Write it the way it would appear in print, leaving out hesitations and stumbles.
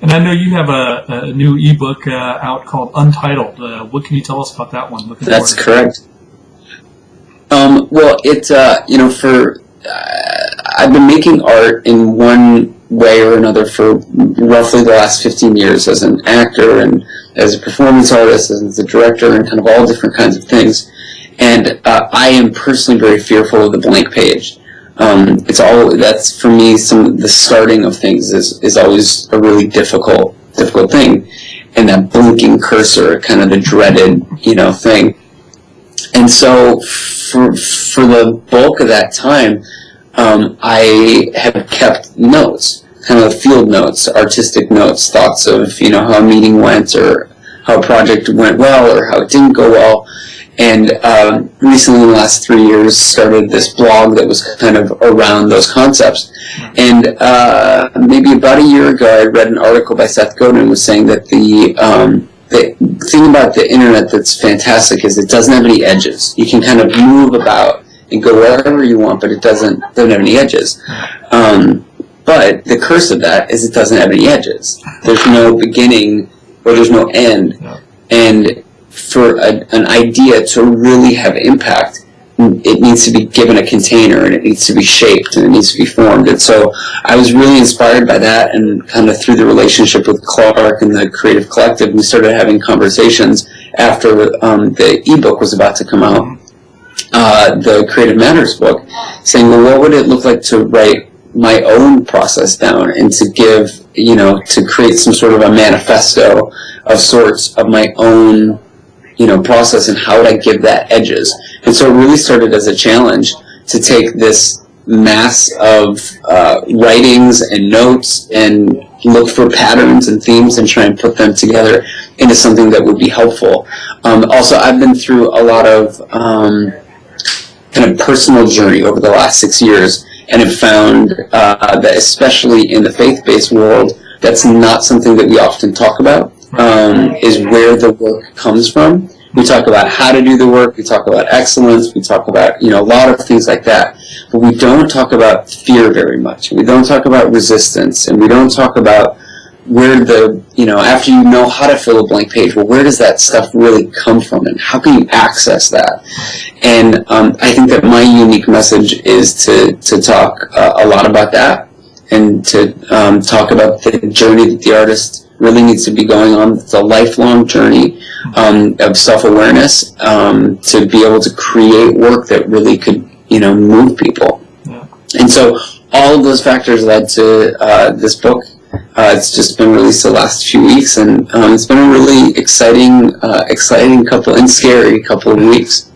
And I know you have a new ebook out called Untitled. What can you tell us about that one? That's correct. Well, it's I've been making art in one way or another for roughly the last 15 years as an actor and as a performance artist and as a director and kind of all different kinds of things. And I am personally very fearful of the blank page. That's for me, the starting of things is always a really difficult thing. And that blinking cursor, kind of the dreaded, thing. And so for the bulk of that time, I have kept notes, kind of field notes, artistic notes, thoughts of, how a meeting went or how a project went well or how it didn't go well. And recently, in the last 3 years, started this blog that was kind of around those concepts. And maybe about a year ago, I read an article by Seth Godin was saying that the thing about the internet that's fantastic is it doesn't have any edges. You can kind of move about and go wherever you want, but it doesn't have any edges. But the curse of that is it doesn't have any edges. There's no beginning or there's no end. And for an idea to really have impact, it needs to be given a container and it needs to be shaped and it needs to be formed. And so I was really inspired by that, and kind of through the relationship with Clark and the Creative Collective, we started having conversations after the ebook was about to come out, the Creative Matters book, saying, well, what would it look like to write my own process down and to give, to create some sort of a manifesto of sorts of my own process, and how would I give that edges? And so it really started as a challenge to take this mass of writings and notes and look for patterns and themes and try and put them together into something that would be helpful. Also, I've been through a lot of kind of personal journey over the last 6 years, and have found that especially in the faith-based world, that's not something that we often talk about. Is where the work comes from. We talk about how to do the work, we talk about excellence, we talk about, a lot of things like that. But we don't talk about fear very much. We don't talk about resistance, and we don't talk about where after you know how to fill a blank page, well, where does that stuff really come from, and how can you access that? And I think that my unique message is to talk a lot about that, and to talk about the journey that the artist really needs to be going on. It's a lifelong journey of self-awareness to be able to create work that really could, move people. Yeah. And so all of those factors led to this book. It's just been released the last few weeks, and it's been a really exciting couple and scary couple of weeks.